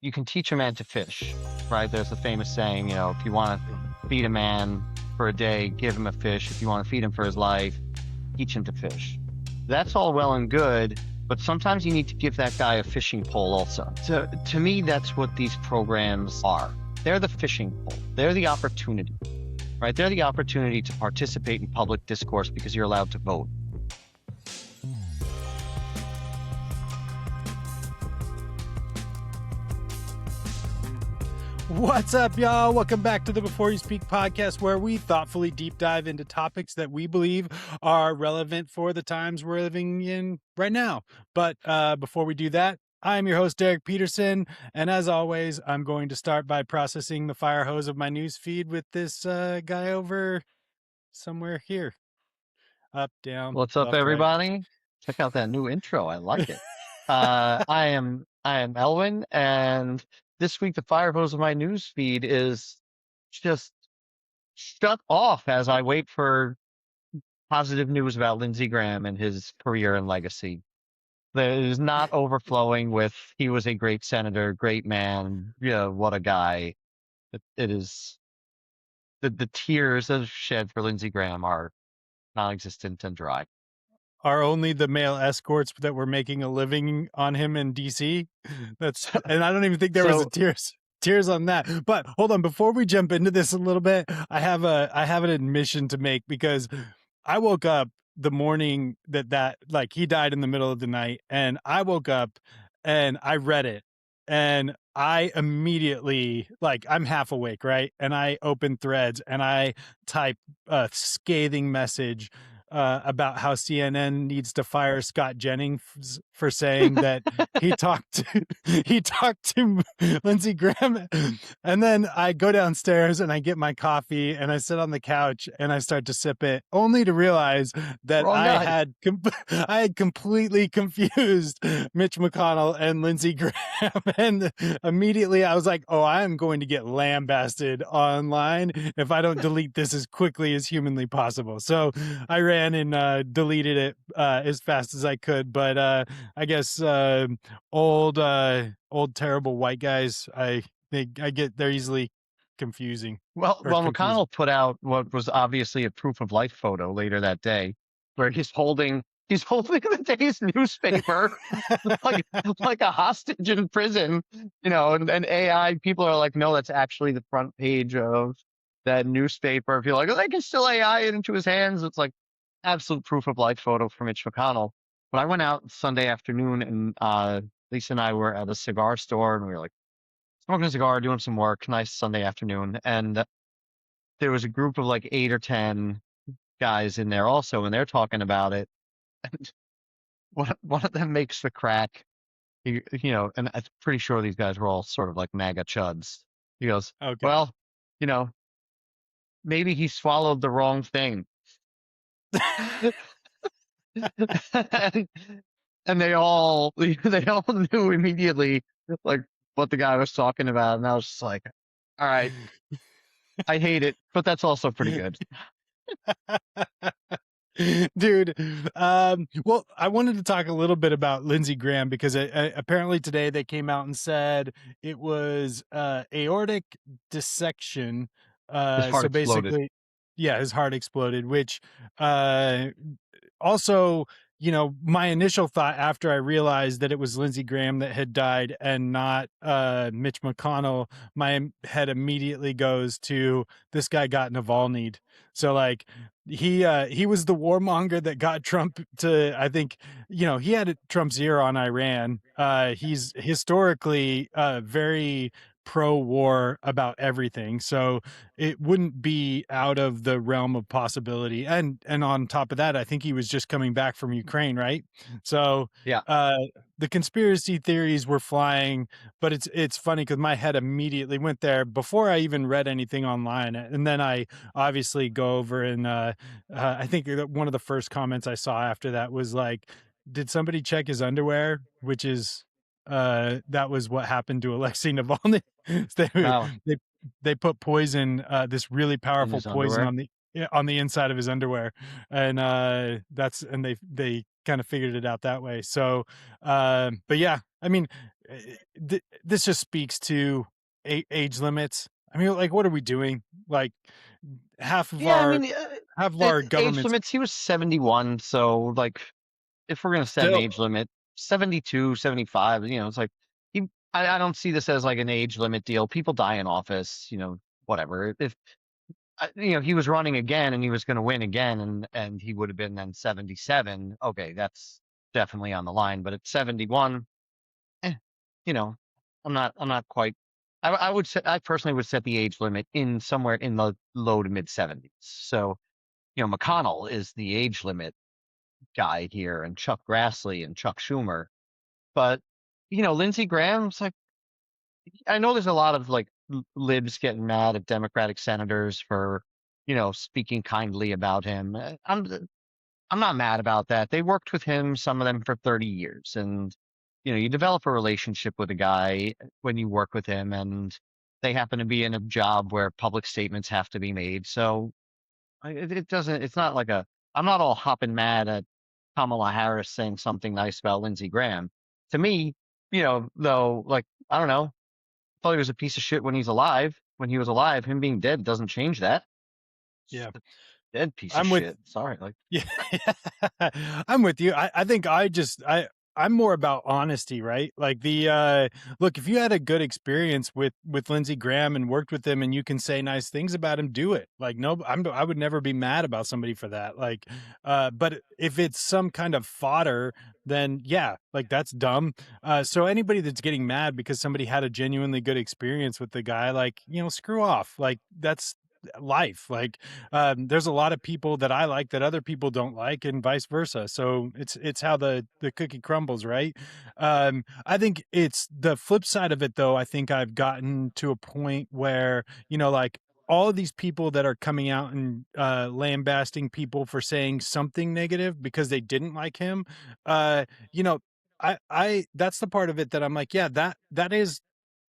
you can teach a man to fish, right? There's the famous saying, if you want to feed a man for a day, give him a fish. If you want to feed him for his life, teach him to fish. That's all well and good, but sometimes you need to give that guy a fishing pole also. To me, that's what these programs are. They're the fishing pole. They're the opportunity, right? They're the opportunity to participate in public discourse because you're allowed to vote. What's up, y'all? Welcome back to the Before You Speak podcast, where we thoughtfully deep dive into topics that we believe are relevant for the times we're living in right now. But before we do that, I'm your host, Derek Peterson. And as always, I'm going to start by processing the fire hose of my news feed with this guy over somewhere here. Up, down, What's up, left, everybody? right. Check out that new intro. I like it. I am Elwin, and this week the fire hose of my news feed is just shut off as I wait for positive news about Lindsey Graham and his career and legacy. It is not overflowing with he was a great senator, great man, what a guy. It is the tears that are shed for Lindsey Graham are non-existent and dry. Are only the male escorts that were making a living on him in DC. And I don't even think there was a tears on that. But hold on, before we jump into this a little bit, I have an admission to make, because I woke up the morning that like he died in the middle of the night, and I woke up and I read it, and I immediately, like, I'm half awake, right? And I open Threads and I type a scathing message about how CNN needs to fire Scott Jennings for saying that he talked to Lindsey Graham. And then I go downstairs and I get my coffee and I sit on the couch and I start to sip it, only to realize that I had completely confused Mitch McConnell and Lindsey Graham. And immediately I was like, oh, I am going to get lambasted online if I don't delete this as quickly as humanly possible. So I ran and deleted it as fast as I could. But I guess old terrible white guys, they're easily confusing. Well, McConnell put out what was obviously a proof of life photo later that day, where he's holding the day's newspaper like a hostage in prison, and AI people are like, no, that's actually the front page of that newspaper. If you're like, oh, they can still AI it into his hands, it's like absolute proof of life photo for Mitch McConnell. But I went out Sunday afternoon, and Lisa and I were at a cigar store, and we were like smoking a cigar, doing some work. Nice Sunday afternoon, and there was a group of like 8 or 10 guys in there also, and they're talking about it. And one of them makes the crack, and I'm pretty sure these guys were all sort of like MAGA chuds. He goes, okay, well, maybe he swallowed the wrong thing. and they all knew immediately like what the guy was talking about, and I was just like, all right, I hate it, but that's also pretty good. Dude, well, I wanted to talk a little bit about Lindsey Graham, because apparently today they came out and said it was aortic dissection. So basically, yeah, his heart exploded, which also, my initial thought after I realized that it was Lindsey Graham that had died and not Mitch McConnell, my head immediately goes to this guy got Navalny'd. So like he was the warmonger that got Trump to, I think, he had Trump's ear on Iran. He's historically very pro-war about everything, so it wouldn't be out of the realm of possibility. And on top of that, I think he was just coming back from Ukraine, right? So yeah, the conspiracy theories were flying, but it's funny because my head immediately went there before I even read anything online. And then I obviously go over and I think one of the first comments I saw after that was like, did somebody check his underwear? Which is that was what happened to Alexei Navalny. They put poison, this really powerful poison on the inside of his underwear, and they kind of figured it out that way. So, but yeah, I mean, this just speaks to age limits. I mean, like, what are we doing? Like, half of Yeah, I our mean, age governments limits. He was 71, so like, if we're gonna set an still. age limit, 72, 75. It's like he. I don't see this as like an age limit deal. People die in office. Whatever. If he was running again and he was going to win again, and he would have been then 77. Okay, that's definitely on the line. But at 71, eh, you know, I'm not quite. I would say I personally would set the age limit in somewhere in the low to mid 70s. So McConnell is the age limit guy here, and Chuck Grassley and Chuck Schumer. But Lindsey Graham's like, I know there's a lot of like libs getting mad at Democratic senators for speaking kindly about him. I'm not mad about that. They worked with him, some of them for 30 years, and you develop a relationship with a guy when you work with him, and they happen to be in a job where public statements have to be made. So it doesn't. It's not like a. I'm not all hopping mad at Kamala Harris saying something nice about Lindsey Graham. To me, though, like I don't know, thought he was a piece of shit when he's alive. When he was alive, him being dead doesn't change that. Yeah, Dead piece of I'm with. shit. Sorry, like Yeah, I'm with you. I think I'm more about honesty, right? Like look, if you had a good experience with Lindsey Graham and worked with him and you can say nice things about him, do it. Like no, I would never be mad about somebody for that. Like but if it's some kind of fodder, then yeah, like that's dumb. So anybody that's getting mad because somebody had a genuinely good experience with the guy, like, screw off. Like that's life. Like there's a lot of people that I like that other people don't like, and vice versa. So it's how the cookie crumbles, right? I think it's the flip side of it, though. I think I've gotten to a point where like all of these people that are coming out and lambasting people for saying something negative because they didn't like him. Uh, you know, I that's the part of it that I'm like, yeah, that is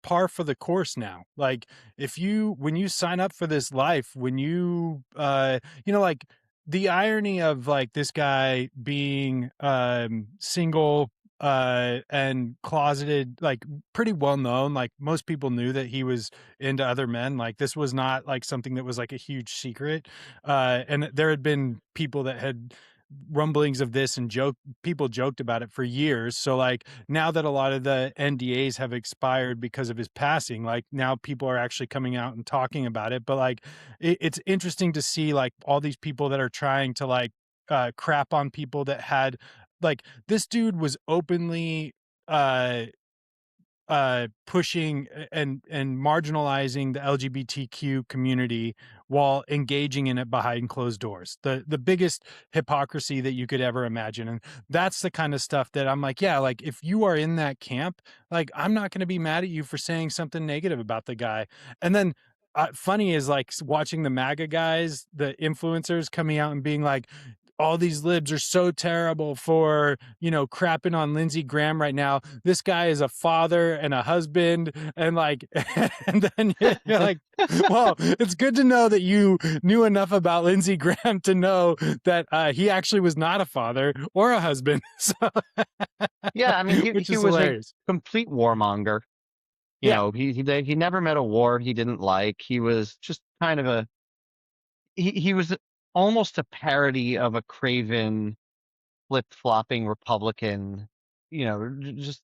par for the course now. Like if you when you sign up for this life, when you like the irony of like this guy being single and closeted, like pretty well known, like most people knew that he was into other men. Like this was not like something that was like a huge secret. And there had been people that had rumblings of this and people joked about it for years. So like now that a lot of the NDAs have expired because of his passing, like now people are actually coming out and talking about it. But like it's interesting to see like all these people that are trying to like crap on people that had like this dude was openly uh pushing and marginalizing the LGBTQ community while engaging in it behind closed doors. The biggest hypocrisy that you could ever imagine. And that's the kind of stuff that I'm like, yeah, like if you are in that camp, like I'm not going to be mad at you for saying something negative about the guy. And then funny is like watching the MAGA guys, the influencers coming out and being like, all these libs are so terrible for, crapping on Lindsey Graham right now. This guy is a father and a husband. And like, and then you're like, well, it's good to know that you knew enough about Lindsey Graham to know that he actually was not a father or a husband. So, yeah, I mean which he is was a hilarious. complete warmonger. Yeah. He never met a war he didn't like. He was just kind of he was almost a parody of a craven flip-flopping Republican. Just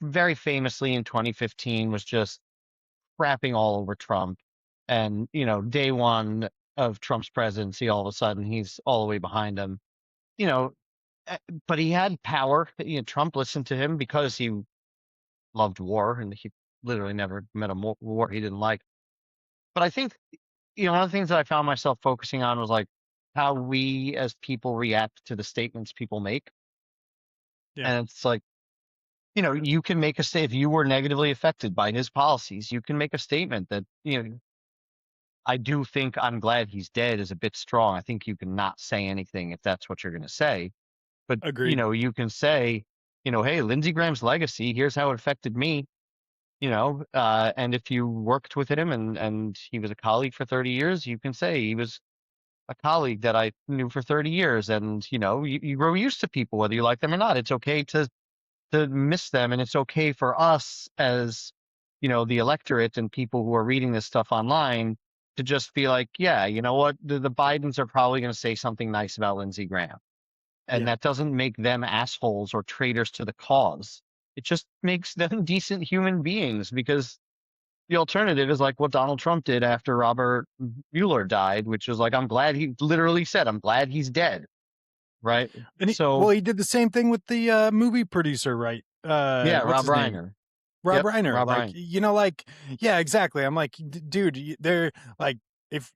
very famously in 2015 was just crapping all over Trump. And, day one of Trump's presidency, all of a sudden he's all the way behind him. You know, but he had power. Trump listened to him because he loved war, and he literally never met a war he didn't like. But I think, one of the things that I found myself focusing on was like how we as people react to the statements people make. Yeah. And it's like, you can make a if you were negatively affected by his policies, you can make a statement that, I do think I'm glad he's dead is a bit strong. I think you can not say anything if that's what you're going to say. But, Agreed. you can say, hey, Lindsey Graham's legacy, here's how it affected me, and if you worked with him and he was a colleague for 30 years, you can say he was a colleague that I knew for 30 years. And, you grow used to people, whether you like them or not. It's okay to to miss them, and it's okay for us as, the electorate and people who are reading this stuff online to just be like, yeah, you know what, the Bidens are probably going to say something nice about Lindsey Graham, and Yeah. that doesn't make them assholes or traitors to the cause. It just makes them decent human beings, because the alternative is like what Donald Trump did after Robert Mueller died, which was like, I'm glad he literally said, I'm glad he's dead. Right. And So he did the same thing with the movie producer, right? yeah, What's Rob his name? Reiner. Rob Yep. Reiner. Rob Like, Reiner. like, yeah, exactly. I'm like, dude, they're like, if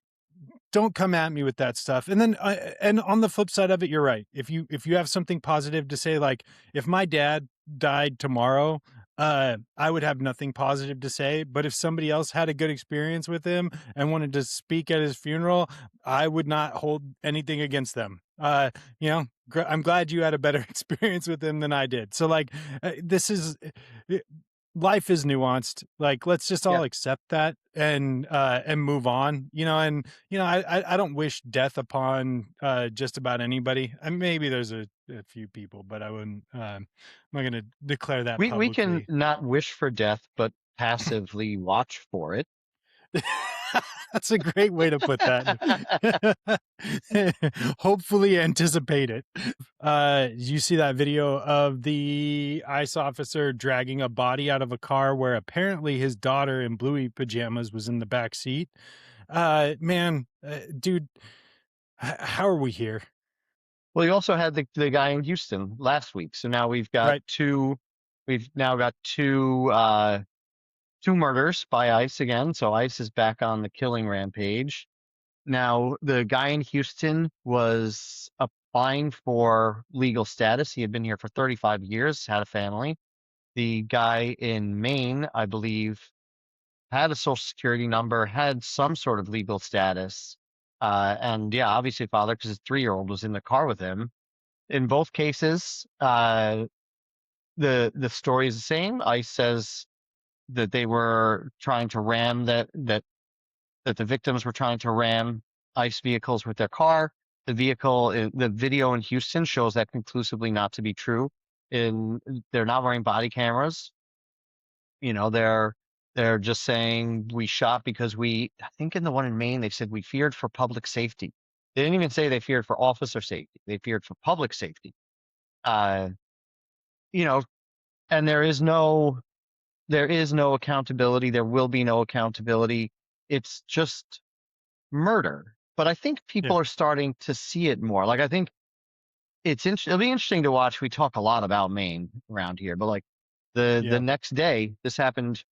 don't come at me with that stuff. And then, and on the flip side of it, you're right. If you have something positive to say, like if my dad died tomorrow, I would have nothing positive to say. But if somebody else had a good experience with him and wanted to speak at his funeral, I would not hold anything against them. I'm glad you had a better experience with him than I did. So like, this is life is nuanced. Like, let's just all Yep. accept that and move on. I don't wish death upon just about anybody. I mean, maybe there's a few people, but I wouldn't. I'm not going to declare that We can publicly. not wish for death, but passively watch for it. That's a great way to put that. Hopefully anticipate it. Did you see that video of the ICE officer dragging a body out of a car where apparently his daughter in bluey pajamas was in the back seat? Dude, how are we here? Well, you also had the guy in Houston last week. So now Right. we've now got two murders by ICE again. So ICE is back on the killing rampage. Now, the guy in Houston was applying for legal status. He had been here for 35 years, had a family. The guy in Maine, I believe, had a social security number, had some sort of legal status. And yeah, obviously father, because his 3-year-old was in the car with him. In both cases, the story is the same. ICE says that they were trying to ram that the victims were trying to ram ICE vehicles with their car. The video in Houston shows that conclusively not to be true. They're not wearing body cameras. They're just saying we shot because I think in the one in Maine, they said we feared for public safety. They didn't even say they feared for officer safety. They feared for public safety. Uh, you know, and there is no accountability. There will be no accountability. It's just murder. But I think Yeah. people are starting to see it more. Like, I think it'll be interesting to watch. We talk a lot about Maine around here, but like the Yeah. next day, this happened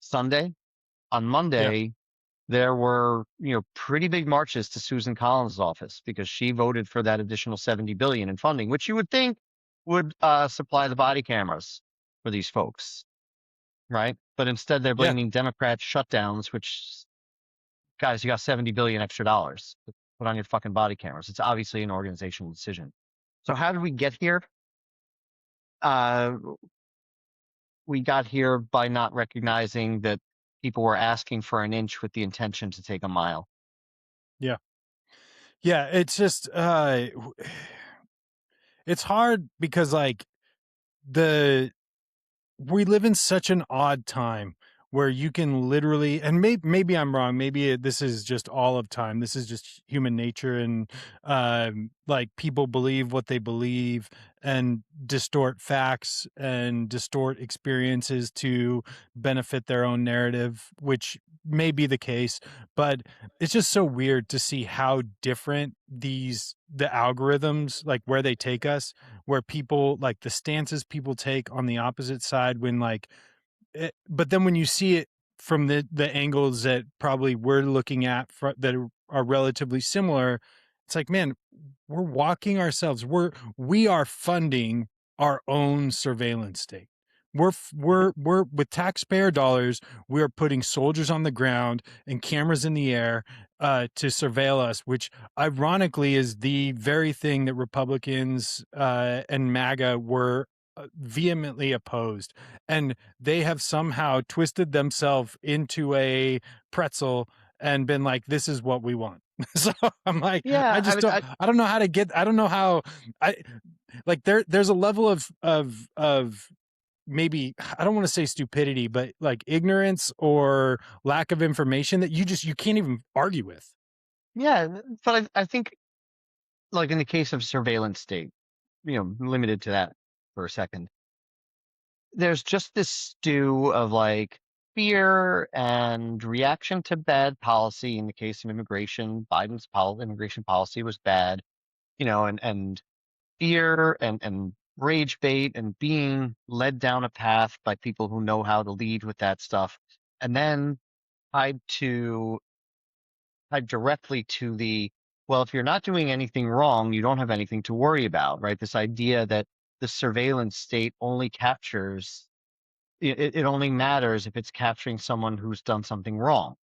Sunday. On Yeah. Monday, there were, pretty big marches to Susan Collins' office because she voted for that additional 70 billion in funding, which you would think would supply the body cameras for these folks, right? But instead, they're Yeah. blaming Democrat shutdowns, which, guys, you got 70 billion extra dollars to put on your fucking body cameras. It's obviously an organizational decision. So how did we get here? Uh, we got here by not recognizing that people were asking for an inch with the intention to take a mile. Yeah. Yeah. It's just, it's hard because like the we live in such an odd time where you can literally, and maybe I'm wrong, maybe this is just all of time, this is just human nature, and like people believe what they believe and distort facts and distort experiences to benefit their own narrative, which may be the case, but it's just so weird to see how different the algorithms, like where they take us, where people like the stances people take on the opposite side when like but then when you see it from the angles that probably we're looking at that are relatively similar, it's like, man, we're walking ourselves, we are funding our own surveillance state. We're with taxpayer dollars, we're putting soldiers on the ground and cameras in the air to surveil us, which ironically is the very thing that Republicans and MAGA were vehemently opposed. And they have somehow twisted themselves into a pretzel and been like, this is what we want. So I'm like, Yeah, I don't know how to get, I don't know how I, like there's a level of maybe, I don't want to say stupidity, but like ignorance or lack of information that you can't even argue with. yeah, but I think, like in the case of surveillance state, limited to that for a second, there's just this stew of like fear and reaction to bad policy. In the case of immigration, immigration policy was bad, and fear and rage bait and being led down a path by people who know how to lead with that stuff. And then tied to tied directly to well, if you're not doing anything wrong, you don't have anything to worry about, right? This idea that the surveillance state only captures it only matters if it's capturing someone who's done something wrong.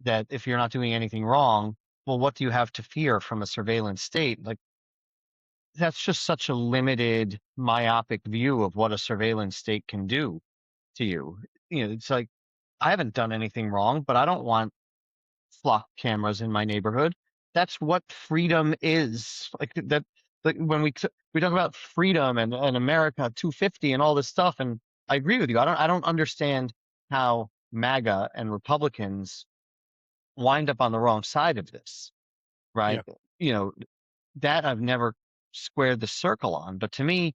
That if you're not doing anything wrong, well, what do you have to fear from a surveillance state? Like, that's just such a limited, myopic view of what a surveillance state can do to you. It's like, I haven't done anything wrong, but I don't want flock cameras in my neighborhood. That's what freedom is. Like that, like when we talk about freedom and America 250 and all this stuff, and I agree with you. I don't understand how MAGA and Republicans wind up on the wrong side of this, Yeah. right? You know, that I've never squared the circle on. But to me,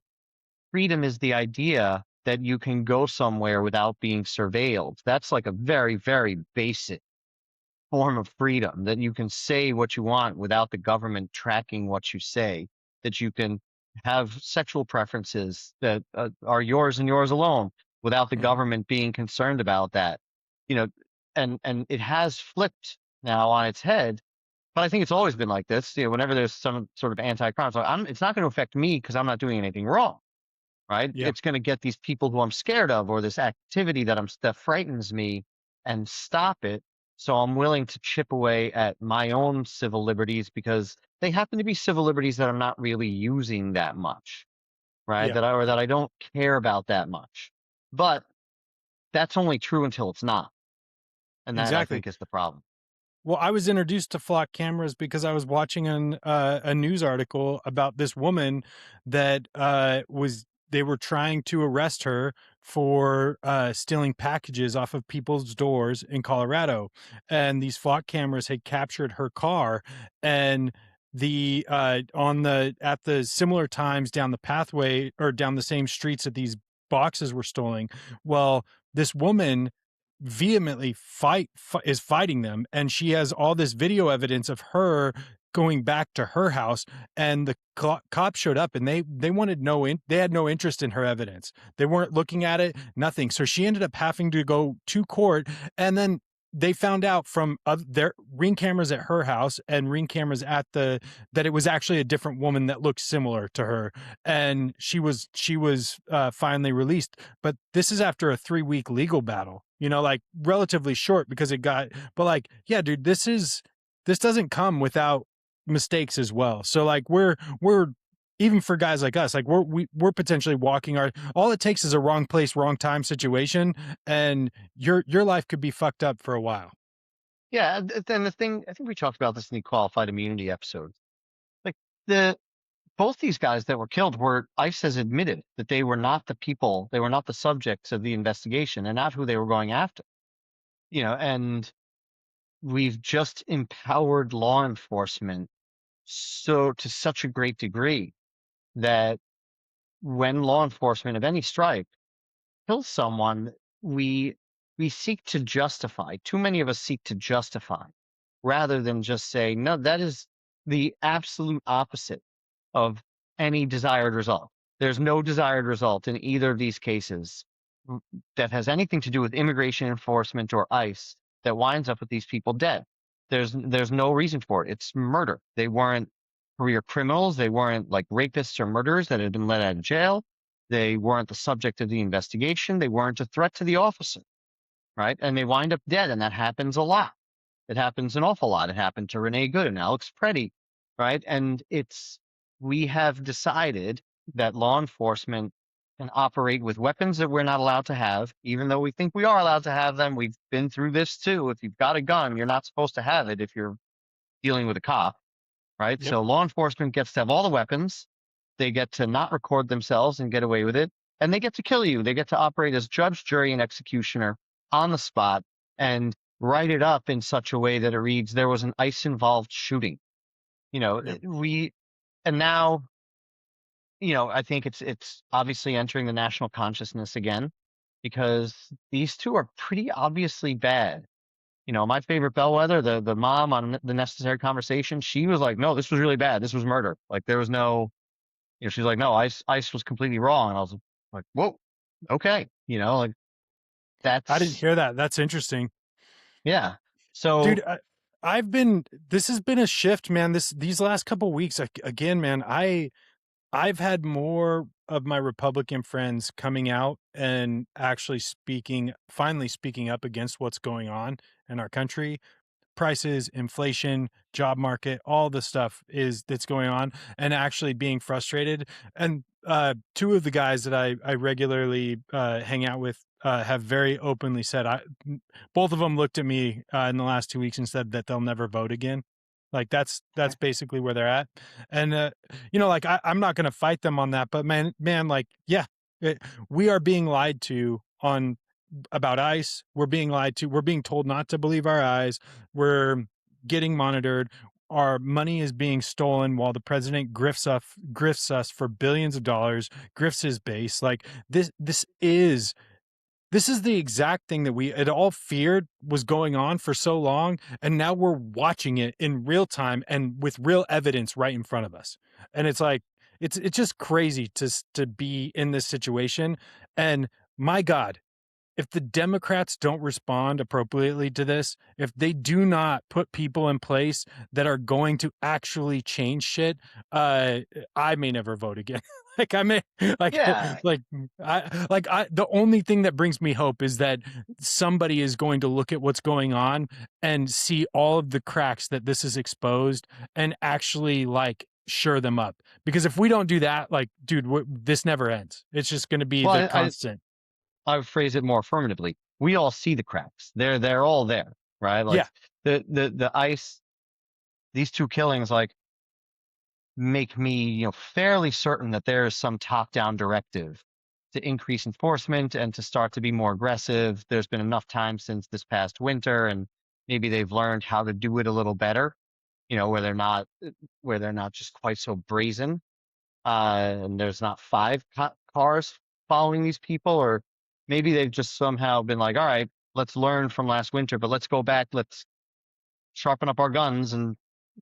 freedom is the idea that you can go somewhere without being surveilled. That's like a very, very basic form of freedom, that you can say what you want without the government tracking what you say, that you can have sexual preferences that are yours and yours alone without the Mhm. government being concerned about that. You know, and it has flipped now on its head, but I think it's always been like this. Whenever there's some sort of anti-crime, so it's not going to affect me because I'm not doing anything wrong, right? Yeah. It's going to get these people who I'm scared of, or this activity that frightens me, and stop it. So I'm willing to chip away at my own civil liberties because they happen to be civil liberties that I'm not really using that much, right? Yeah. That I don't care about that much. But that's only true until it's not, and that I Exactly. think is the problem. Well, I was introduced to flock cameras because I was watching a news article about this woman that was they were trying to arrest her for stealing packages off of people's doors in Colorado, and these flock cameras had captured her car, and the on the at the similar times down the pathway or down the same streets that these boxes were stolen. Well, this woman vehemently is fighting them, and she has all this video evidence of her going back to her house, and the cops showed up, and they wanted they had no interest in her evidence. They weren't looking at it, nothing. So she ended up having to go to court, and then they found out from their ring cameras at her house and ring cameras at that it was actually a different woman that looked similar to her, and she was finally released. But this is after a 3-week legal battle, like relatively short because it got, but like, yeah, dude, this doesn't come without mistakes as well. So like we're even for guys like us, like we're potentially walking all it takes is a wrong place, wrong time situation, and your life could be fucked up for a while. Yeah, then the thing, I think we talked about this in the qualified immunity episode. Like, the both these guys that were killed, were ICE has admitted that they were not the people, they were not the subjects of the investigation and not who they were going after. And we've just empowered law enforcement so to such a great degree that when law enforcement of any stripe kills someone, we we seek to justify. Too many of us seek to justify rather than just say, no, that is the absolute opposite of any desired result. There's no desired result in either of these cases that has anything to do with immigration enforcement or ICE that winds up with these people dead. There's no reason for it. It's murder. They weren't career criminals. They weren't like rapists or murderers that had been let out of jail. They weren't the subject of the investigation. They weren't a threat to the officer, right? And they wind up dead, and that happens a lot. It happens an awful lot. It happened to Renee Good and Alex Preddy, right? And we have decided that law enforcement can operate with weapons that we're not allowed to have, even though we think we are allowed to have them. We've been through this too. If you've got a gun, you're not supposed to have it if you're dealing with a cop, right? Yep. So law enforcement gets to have all the weapons. They get to not record themselves and get away with it. And they get to kill you. They get to operate as judge, jury, and executioner on the spot and write it up in such a way that it reads, there was an ICE involved shooting. Yep. And now, I think it's obviously entering the national consciousness again because these two are pretty obviously bad. My favorite bellwether, the mom on the Necessary Conversation, she was like, no, this was really bad. This was murder. Like there was no, she's like, no, ICE was completely wrong. And I was like, whoa, okay. Like I didn't that's, hear that. That's interesting. yeah. So Dude, this has been a shift, man. These last couple weeks, again, man, I've had more of my Republican friends coming out and actually finally speaking up against what's going on in our country. Prices, inflation, job market, all the stuff that's going on, and actually being frustrated. And two of the guys that I regularly hang out with have very openly said, both of them looked at me in the last 2 weeks and said that they'll never vote again. Like that's basically where they're at. And like I'm not going to fight them on that, but man, like, yeah, we are being lied to on about ICE. We're being lied to. We're being told not to believe our eyes. We're getting monitored. Our money is being stolen while the president grifts us for billions of dollars, grifts his base. Like this is the exact thing that we had all feared was going on for so long, and now we're watching it in real time and with real evidence right in front of us. And it's like it's just crazy to be in this situation. And my God, if the Democrats don't respond appropriately to this, if they do not put people in place that are going to actually change shit, I may never vote again. like I may, like, yeah, the only thing that brings me hope is that somebody is going to look at what's going on and see all of the cracks that this is exposed and actually sure them up. Because if we don't do that, like, dude, this never ends. It's just going to be the well, constant. I would phrase it more affirmatively. We all see the cracks. They're all there, right? Like Yeah. the ICE, these two killings, like make me, fairly certain that there is some top-down directive to increase enforcement and to start to be more aggressive. There's been enough time since this past winter, and maybe they've learned how to do it a little better. Where they're not just quite so brazen. And there's not five cars following these people, or maybe they've just somehow been like, all right, let's learn from last winter, but let's go back, let's sharpen up our guns and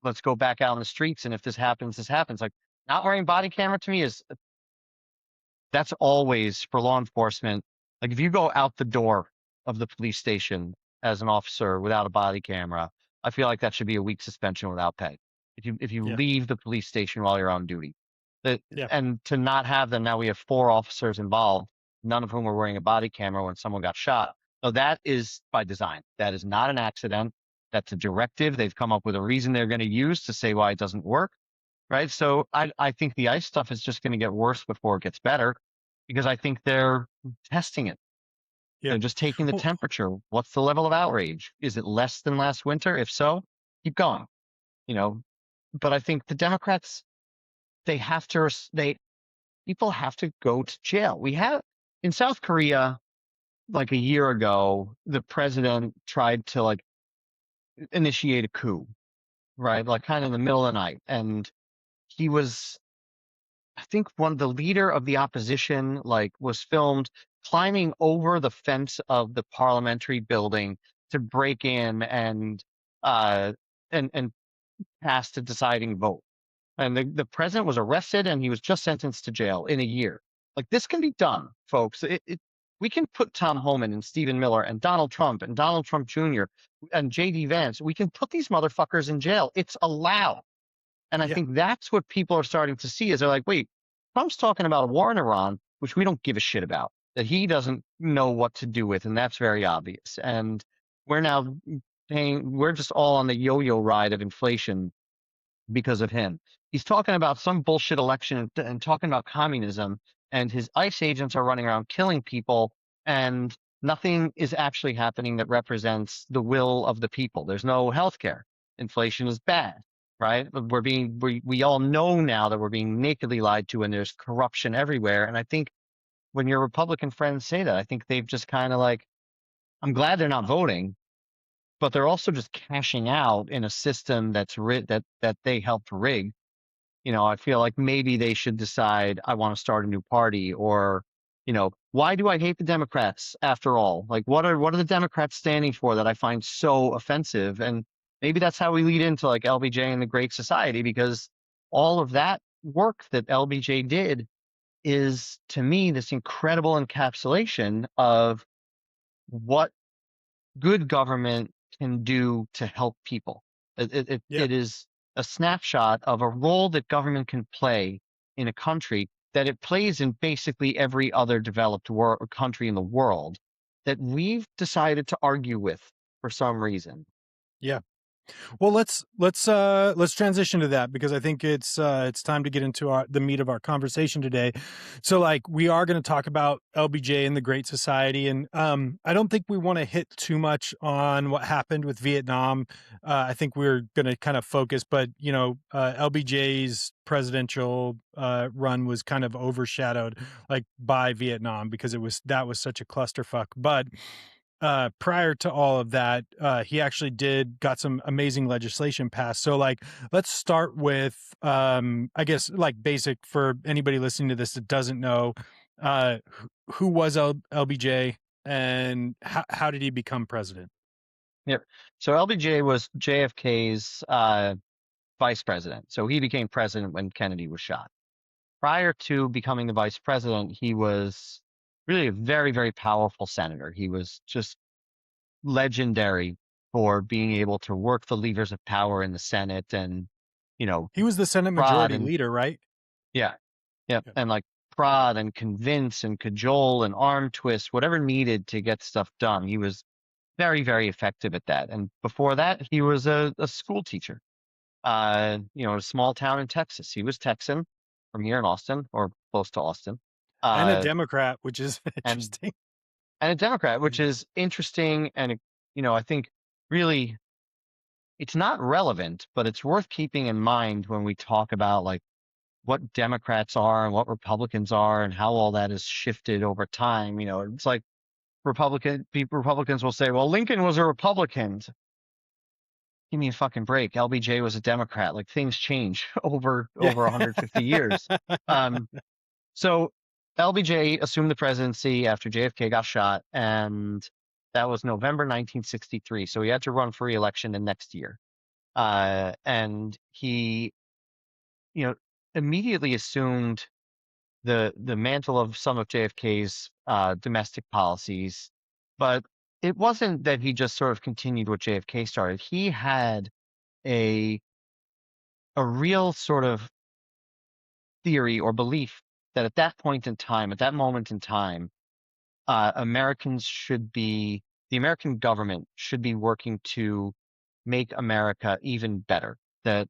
let's go back out in the streets. And if this happens, this happens. Like not wearing body camera to me that's always for law enforcement. Like if you go out the door of the police station as an officer without a body camera, I feel like that should be a week suspension without pay. If you Yeah. leave the police station while you're on duty. Yeah. And to not have them, now we have 4 officers involved, none of whom were wearing a body camera when someone got shot. So that is by design. That is not an accident. That's a directive. They've come up with a reason they're going to use to say why it doesn't work. Right. So I think the ICE stuff is just going to get worse before it gets better because I think they're testing it. Yeah. They're just taking the Well, temperature. What's the level of outrage? Is it less than last winter? If so, keep going. You know, but I think the Democrats, they have to, people have to go to jail. We have in South Korea, like a year ago, the president tried to initiate a coup, right? Like kind of in the middle of the night. And he was, I think the leader of the opposition, was filmed climbing over the fence of the parliamentary building to break in uh, and cast a deciding vote. And the president was arrested and he was just sentenced to jail in a year. Like this can be done, folks. We can put Tom Homan and Stephen Miller and Donald Trump Jr. and JD Vance. We can put these motherfuckers in jail. It's allowed. And I yeah. think that's what people are starting to see is they're like, wait, Trump's talking about a war in Iran, which we don't give a shit about, that he doesn't know what to do with. And that's very obvious. And we're now we're just all on the yo-yo ride of inflation because of him. He's talking about some bullshit election and talking about communism, and his ICE agents are running around killing people, and nothing is actually happening that represents the will of the people. There's no healthcare. inflation is bad, right? We all know now that we're being nakedly lied to, and there's corruption everywhere. And I think when your Republican friends say that, I think they've just kind of like, I'm glad they're not voting, but they're also just cashing out in a system that they helped rig. I feel like maybe they should decide, I want to start a new party, or, why do I hate the Democrats after all? Like, what are the Democrats standing for that I find so offensive? And maybe that's how we lead into like LBJ and the Great Society, because all of that work that LBJ did is, to me, this incredible encapsulation of what good government can do to help people. Yeah. It is a snapshot of a role that government can play in a country that it plays in basically every other developed country in the world that we've decided to argue with for some reason. Yeah. Well, let's transition to that, because I think it's time to get into the meat of our conversation today. So, like, we are going to talk about LBJ and the Great Society, and I don't think we want to hit too much on what happened with Vietnam. I think we're going to kind of focus, but LBJ's presidential run was kind of overshadowed like by Vietnam, because that was such a clusterfuck. But prior to all of that, he actually got some amazing legislation passed. So, like, let's start with, I guess, like, basic for anybody listening to this that doesn't know, who was LBJ, and how did he become president? Yep. So LBJ was JFK's vice president. So he became president when Kennedy was shot. Prior to becoming the vice president, he was really a very, very powerful senator. He was just legendary for being able to work the levers of power in the Senate, and, you know, He was the Senate prod Majority and Leader, right? yeah, yep. Yeah. And like prod and convince and cajole and arm twist, whatever needed to get stuff done. He was very, very effective at that. And before that, he was a school teacher, in a small town in Texas. He was Texan from here in Austin, or close to Austin. And a Uh, Democrat, which is and interesting. and a Democrat, which is interesting. And, I think really it's not relevant, but it's worth keeping in mind when we talk about like what Democrats are and what Republicans are and how all that has shifted over time. It's like Republicans will say, well, Lincoln was a Republican. Give me a fucking break. LBJ was a Democrat. Like, things change Yeah. over 150 years. Um, so LBJ assumed the presidency after JFK got shot, and that was November 1963. So he had to run for re-election the next year. And he, you know, immediately assumed the mantle of some of JFK's domestic policies, but it wasn't that he just sort of continued what JFK started. He had a a real sort of theory or belief that at that point in time, at that moment in time, Americans should be the American government should be working to make America even better. That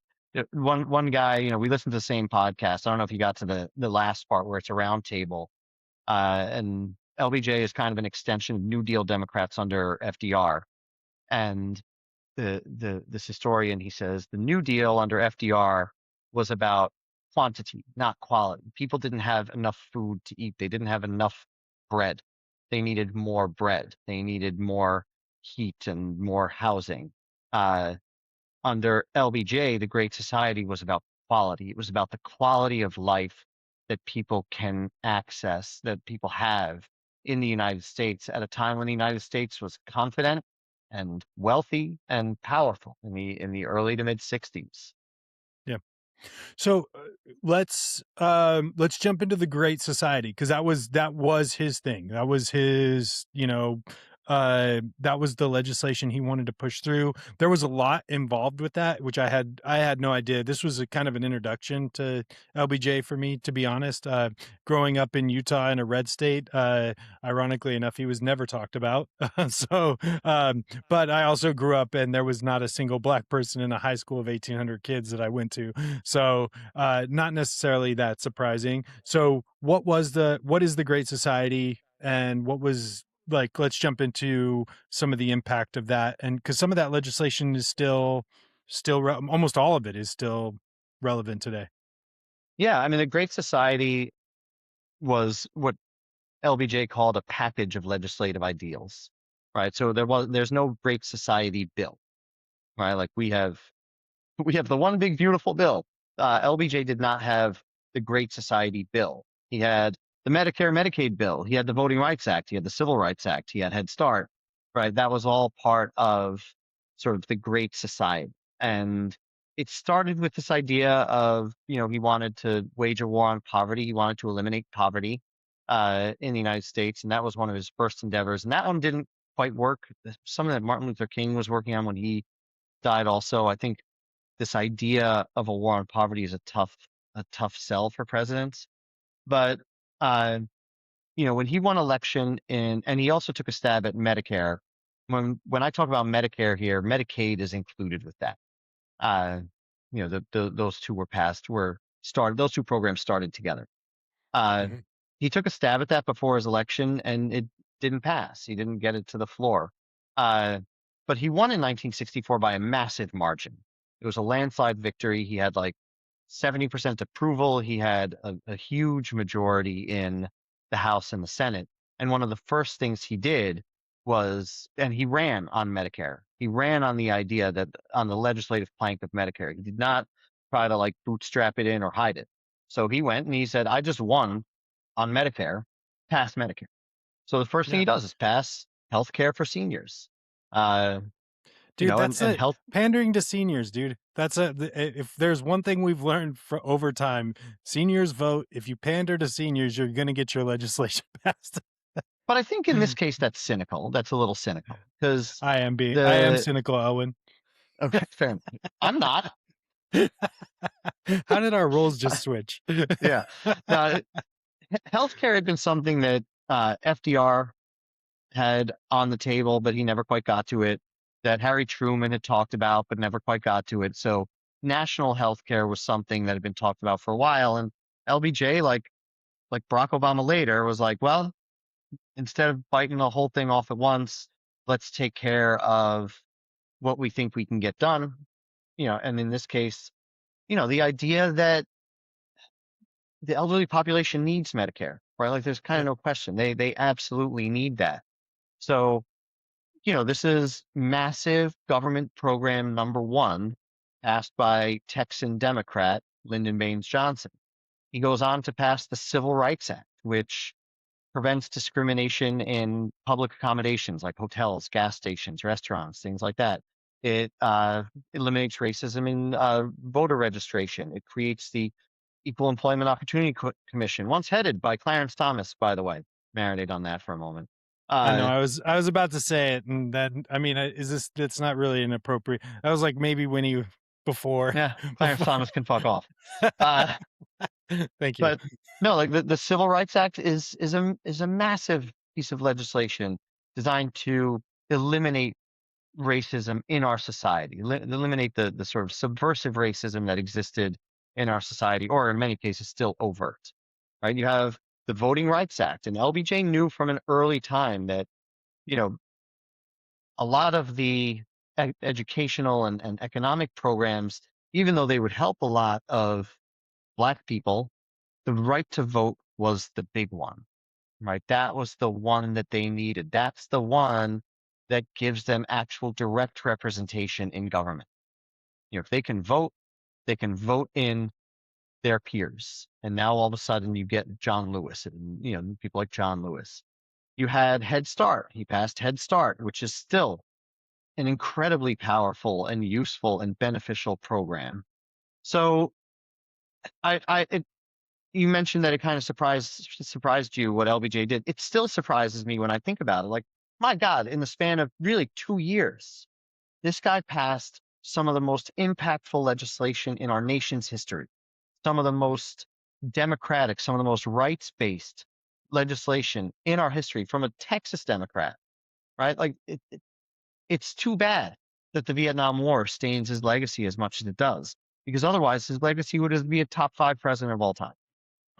one guy, we listened to the same podcast. I don't know if you got to the last part where it's a round table, and LBJ is kind of an extension of New Deal Democrats under FDR. And this historian, he says the New Deal under FDR was about quantity, not quality. People didn't have enough food to eat. They didn't have enough bread. They needed more bread. They needed more heat and more housing. Uh, Under LBJ, the Great Society was about quality. It was about the quality of life that people can access, that people have in the United States at a time when the United States was confident and wealthy and powerful in the early to mid 60s. Yeah. So let's jump into the Great Society, because that was his thing. That was his, that was the legislation he wanted to push through. There was a lot involved with that, which I had no idea. This was a kind of an introduction to LBJ for me, to be honest. Growing up in Utah in a red state, ironically enough, he was never talked about. So, but I also grew up, and there was not a single black person in a high school of 1,800 kids that I went to. So, not necessarily that surprising. So, what is the Great Society, and what was, like, let's jump into some of the impact of that, and because some of that legislation is still still almost all of it is still relevant today. Yeah, I mean, the Great Society was what LBJ called a package of legislative ideals, right? So there's no Great Society bill, right? Like we have the one big beautiful bill. LBJ did not have the Great Society bill. He had the Medicare Medicaid bill. He had the Voting Rights Act. He had the Civil Rights Act. He had Head Start, right? That was all part of sort of the Great Society. And it started with this idea of, he wanted to wage a war on poverty. He wanted to eliminate poverty in the United States. And that was one of his first endeavors. And that one didn't quite work. Something that Martin Luther King was working on when he died also. I think this idea of a war on poverty is a tough sell for presidents. But when he won election and he also took a stab at Medicare. When I talk about Medicare here, Medicaid is included with that. Uh, those two those two programs started together. Uh, Mhm. he took a stab at that before his election, and it didn't pass. He didn't get it to the floor. Uh, but he won in 1964 by a massive margin. It was a landslide victory. He had like 70% approval. He had a huge majority in the House and the Senate. And one of the first things he did and he ran on Medicare. He ran on the idea that on the legislative plank of Medicare. He did not try to like bootstrap it in or hide it. So he went and he said, I just won on Medicare, pass Medicare. So the first thing Yeah. he does is pass health care for seniors. Uh, Dude, that's and it. health. Pandering to seniors, dude. If there's one thing we've learned for over time, seniors vote. If you pander to seniors, you're gonna get your legislation passed. But I think in this case, that's cynical. That's a little cynical because I am the cynical, Owen. okay, fair enough. I'm not. How did our roles just switch? Yeah. Now, healthcare had been something that FDR had on the table, but he never quite got to it. That Harry Truman had talked about, but never quite got to it. So national healthcare was something that had been talked about for a while. And LBJ, like Barack Obama later, was like, well, instead of biting the whole thing off at once, let's take care of what we think we can get done. And in this case, the idea that the elderly population needs Medicare, right? Like there's kind of Yeah. no question. They absolutely need that. So, this is massive government program number one, passed by Texan Democrat Lyndon Baines Johnson. He goes on to pass the Civil Rights Act, which prevents discrimination in public accommodations like hotels, gas stations, restaurants, things like that. It eliminates racism in voter registration. It creates the Equal Employment Opportunity Commission, once headed by Clarence Thomas, by the way. Marinate on that for a moment. I know. Uh, I was about to say it, and then I mean, is this? That's not really inappropriate. I was like, maybe when he before, yeah, Clarence before. Thomas can fuck off. Uh, Thank you. but no, like the Civil Rights Act is a massive piece of legislation designed to eliminate racism in our society, eliminate the sort of subversive racism that existed in our society, or in many cases still overt, right? You have the Voting Rights Act, and LBJ knew from an early time that, you know, a lot of the educational and economic programs, even though they would help a lot of Black people, the right to vote was the big one, right? That was the one that they needed. That's the one that gives them actual direct representation in government. If they can vote in their peers. And now all of a sudden you get John Lewis and, people like John Lewis. You had Head Start. He passed Head Start, which is still an incredibly powerful and useful and beneficial program. So you mentioned that it kind of surprised you what LBJ did. It still surprises me when I think about it. Like, my God, in the span of really 2 years, this guy passed some of the most impactful legislation in our nation's history, some of the most democratic, some of the most rights-based legislation in our history from a Texas Democrat, right? Like, it's too bad that the Vietnam War stains his legacy as much as it does, because otherwise his legacy would be a top 5 president of all time.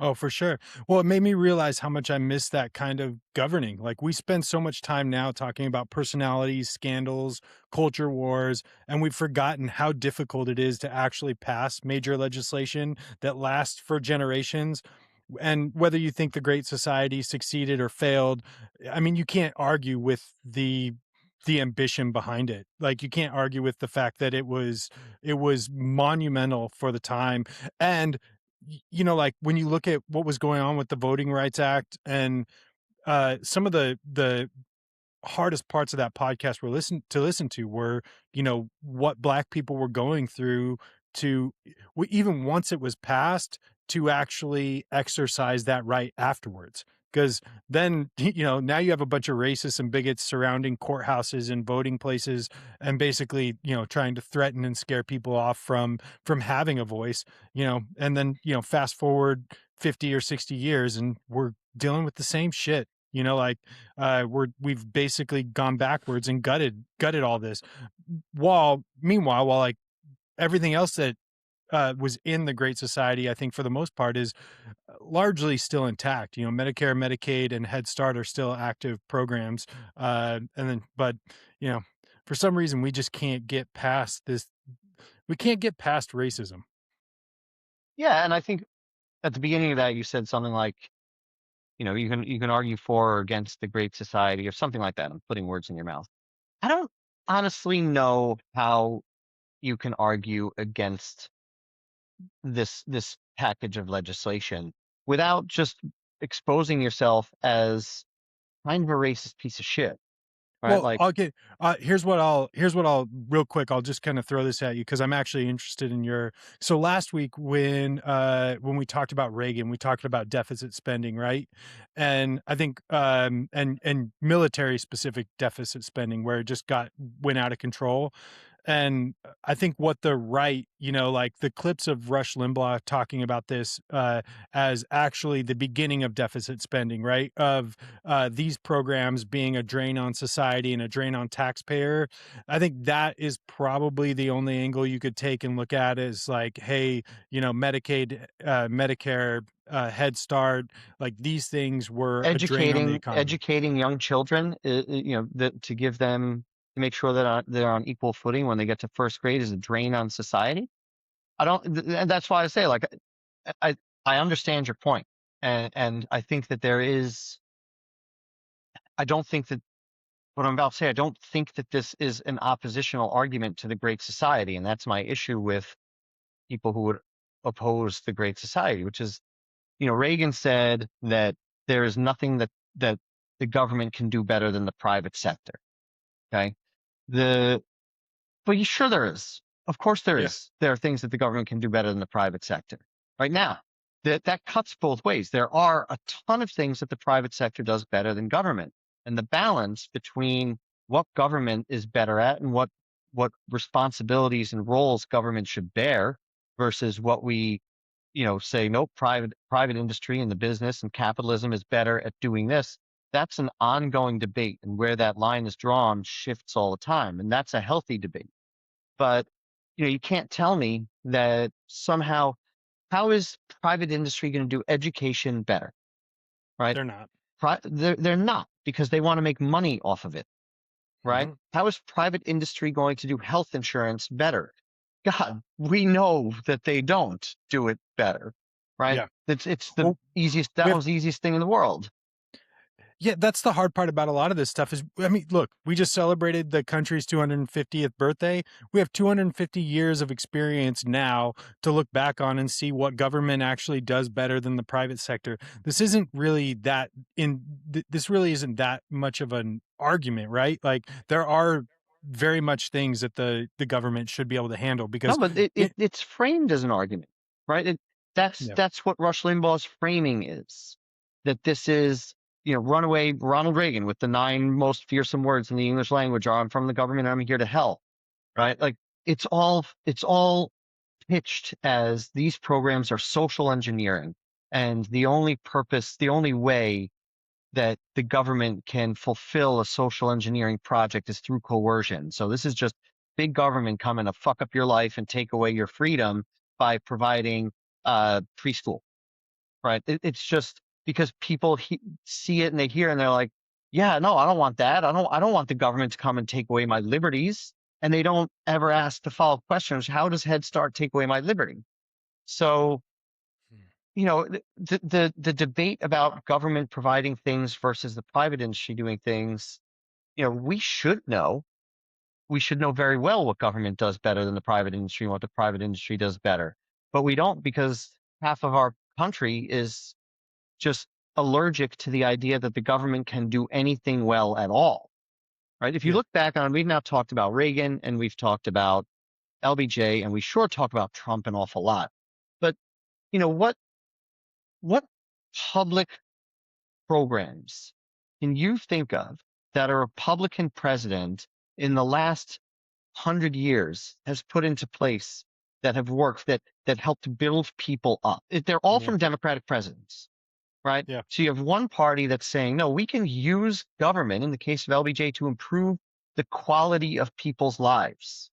Oh, for sure. Well, it made me realize how much I miss that kind of governing. Like, we spend so much time now talking about personalities, scandals, culture wars, and we've forgotten how difficult it is to actually pass major legislation that lasts for generations. And whether you think the Great Society succeeded or failed, I mean, you can't argue with the ambition behind it. Like, you can't argue with the fact that it was monumental for the time. And like, when you look at what was going on with the Voting Rights Act, and some of the hardest parts of that podcast were listen to were, what black people were going through to even once it was passed, to actually exercise that right afterwards. Because then, now you have a bunch of racists and bigots surrounding courthouses and voting places, and basically, trying to threaten and scare people off from having a voice. And then, fast forward 50 or 60 years, and we're dealing with the same shit. Like, we've basically gone backwards and gutted all this. While like everything else that was in the Great Society, I think for the most part is largely still intact. Medicare, Medicaid, and Head Start are still active programs. But for some reason, we just can't get past this. We can't get past racism. Yeah, and I think at the beginning of that you said something like, you can argue for or against the Great Society or something like that. I'm putting words in your mouth. I don't honestly know how you can argue against this package of legislation without just exposing yourself as kind of a racist piece of shit, right? Well, Like, I'll get here's what I'll real quick, I'll just kind of throw this at you because I'm actually interested in your. So last week when we talked about Reagan, we talked about deficit spending, right? And I think and military specific deficit spending where it just went out of control. And I think what the right, like the clips of Rush Limbaugh talking about this as actually the beginning of deficit spending, right? Of these programs being a drain on society and a drain on taxpayer. I think that is probably the only angle you could take and look at is like, hey, Medicaid, Medicare, Head Start, like these things were a drain on the economy. educating young children, that to give them to make sure that they're on equal footing when they get to first grade is a drain on society. I don't, and that's why I say, like, I I understand your point, and I think that there is. I don't think that what I'm about to say. I don't think that this is an oppositional argument to the Great Society, and that's my issue with people who would oppose the Great Society, which is, Reagan said that there is nothing that the government can do better than the private sector. Okay. The But sure there is. Of course there Yeah. is. There are things that the government can do better than the private sector. Right now, that cuts both ways. There are a ton of things that the private sector does better than government. And the balance between what government is better at and what responsibilities and roles government should bear versus what we, say, no, private industry and the business and capitalism is better at doing this. That's an ongoing debate, and where that line is drawn shifts all the time, and that's a healthy debate. But, you can't tell me that somehow, how is private industry going to do education better, right? They're not. They're not, because they want to make money off of it, right? Mhm. How is private industry going to do health insurance better? God, we know that they don't do it better, right? Yeah. It's the Well, easiest. we That have was the easiest thing in the world. Yeah, that's the hard part about a lot of this stuff is, I mean, look, we just celebrated the country's 250th birthday. We have 250 years of experience now to look back on and see what government actually does better than the private sector. This isn't really this really isn't that much of an argument, right? Like, there are very much things that the government should be able to handle No, because but it, it it, it's framed as an argument, right? yeah, That's what Rush Limbaugh's framing is. That this is, runaway Ronald Reagan with the 9 most fearsome words in the English language are, "I'm from the government, I'm here to help," right? Like, it's all pitched as these programs are social engineering, and the only way that the government can fulfill a social engineering project is through coercion. So this is just big government coming to fuck up your life and take away your freedom by providing preschool. right? It's just because people see it and they hear and they're like, yeah, no, I don't want that. I don't want the government to come and take away my liberties. And they don't ever ask the follow-up questions. How does Head Start take away my liberty? So, the debate about government providing things versus the private industry doing things, we should know. We should know very well what government does better than the private industry and what the private industry does better. But we don't, because half of our country is just allergic to the idea that the government can do anything well at all. Right? If you Yeah. look back on, we've now talked about Reagan and we've talked about LBJ and we sure talk about Trump an awful lot. But what public programs can you think of that a Republican president in the last 100 years has put into place that have worked, that helped build people up? They're all Yeah. from Democratic presidents, right? Yeah. So you have one party that's saying, no, we can use government, in the case of LBJ, to improve the quality of people's lives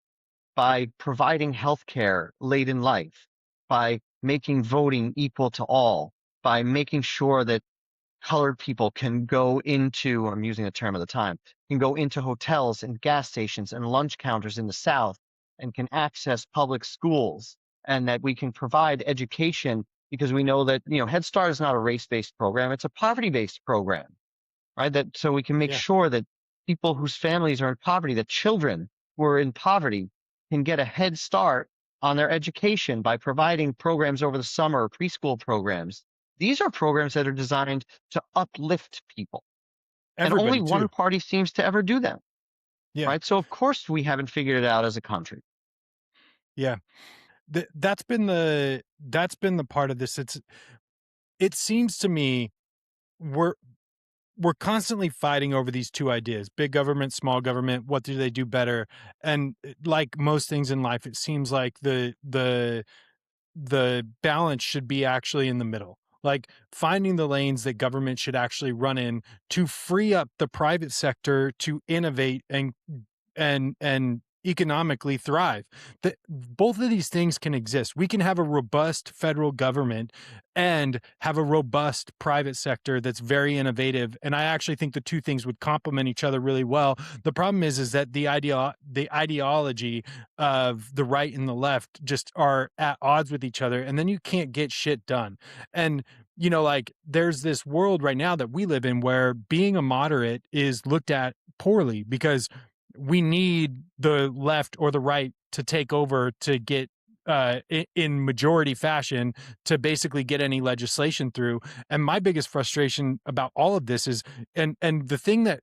by providing health care late in life, by making voting equal to all, by making sure that colored people can go into, I'm using a term of the time, can go into hotels and gas stations and lunch counters in the South and can access public schools, and that we can provide education, because we know that, Head Start is not a race-based program. It's a poverty-based program, right? That so we can make Yeah. sure that people whose families are in poverty, that children who are in poverty can get a head start on their education by providing programs over the summer, preschool programs. These are programs that are designed to uplift people, and only Everybody one too. party seems to ever do them, Yeah. right? So of course we haven't figured it out as a country. Yeah. That's been the part of this. It seems to me we're we're constantly fighting over these two ideas: big government, small government. What do they do better? And like most things in life, it seems like the balance should be actually in the middle. Like finding the lanes that government should actually run in to free up the private sector to innovate and economically thrive. That both of these things can exist. We can have a robust federal government and have a robust private sector that's very innovative, and I actually think the two things would complement each other really well. The problem is that the ideology of the right and the left just are at odds with each other, and then you can't get shit done. And like there's this world right now that we live in where being a moderate is looked at poorly because we need the left or the right to take over to get in majority fashion to basically get any legislation through. And my biggest frustration about all of this is, and the thing that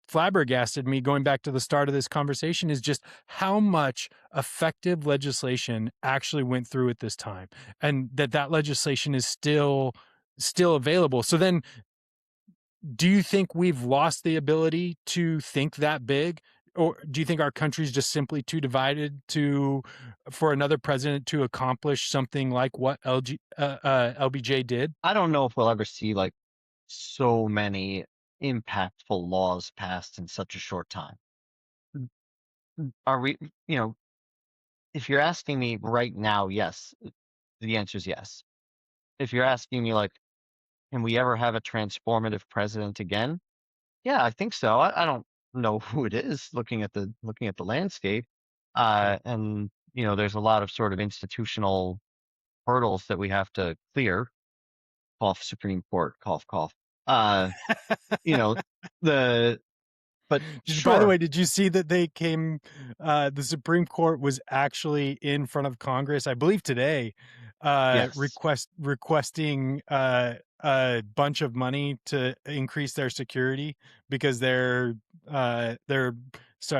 flabbergasted me going back to the start of this conversation, is just how much effective legislation actually went through at this time, and that legislation is still available. So then, do you think we've lost the ability to think that big? Or do you think our country's just simply too divided for another president to accomplish something like what LBJ did? I don't know if we'll ever see like so many impactful laws passed in such a short time. Are we, if you're asking me right now, yes, the answer is yes. If you're asking me like, can we ever have a transformative president again? Yeah, I think so. I don't know who it is, looking at the landscape. Yeah. And there's a lot of sort of institutional hurdles that we have to clear. Cough, Supreme Court, cough, cough. Uh, you know, the but By the sure, way, did you see that the Supreme Court was actually in front of Congress, I believe today, yes, requesting a bunch of money to increase their security because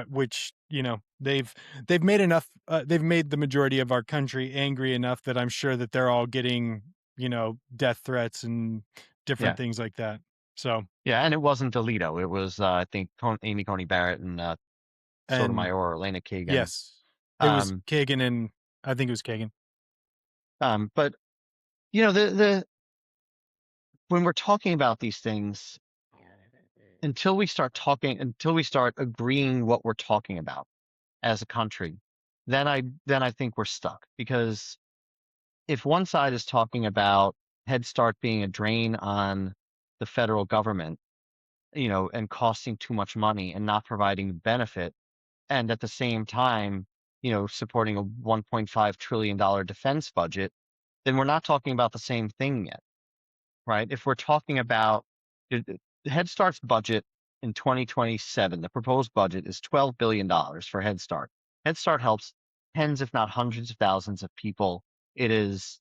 which they've made enough, they've made the majority of our country angry enough that I'm sure that they're all getting, death threats and different yeah, things like that. So, yeah, and it wasn't Alito. It was I think Amy Coney Barrett and and Sotomayor or Elena Kagan. yes, it was Um, Kagan, and I think it was Kagan. but the when we're talking about these things, until we start agreeing what we're talking about as a country, then I think we're stuck. Because if one side is talking about Head Start being a drain on the federal government, and costing too much money and not providing benefit, and at the same time, supporting a $1.5 trillion defense budget, then we're not talking about the same thing yet, right? If we're talking about the Head Start's budget in 2027, the proposed budget is $12 billion for Head Start. Head Start helps tens, if not hundreds of thousands of people. It is,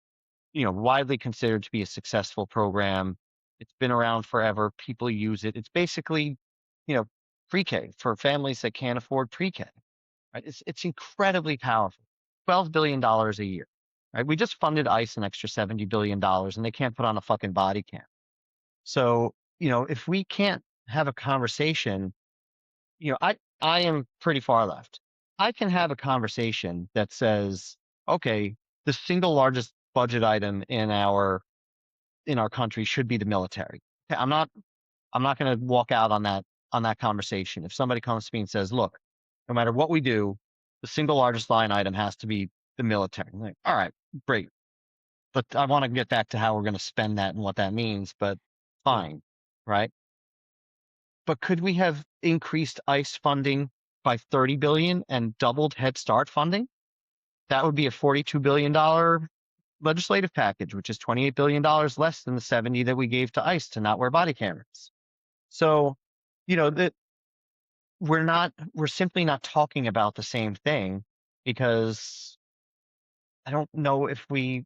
widely considered to be a successful program. It's been around forever. People use it. It's basically, you know, pre-K for families that can't afford pre-K. Right? It's incredibly powerful. $12 billion a year. Right? We just funded ICE an extra $70 billion, and they can't put on a fucking body cam. So, if we can't have a conversation, I am pretty far left. I can have a conversation that says, okay, the single largest budget item in our country should be the military. Okay, I'm not going to walk out on that conversation. If somebody comes to me and says, look, no matter what we do, the single largest line item has to be the military. I'm like, all right, great. But I want to get back to how we're going to spend that and what that means, but Yeah. fine, right? But could we have increased ICE funding by 30 billion and doubled Head Start funding? That would be a $42 billion legislative package, which is $28 billion less than the 70 that we gave to ICE to not wear body cameras. So, that we're simply not talking about the same thing, because I don't know if we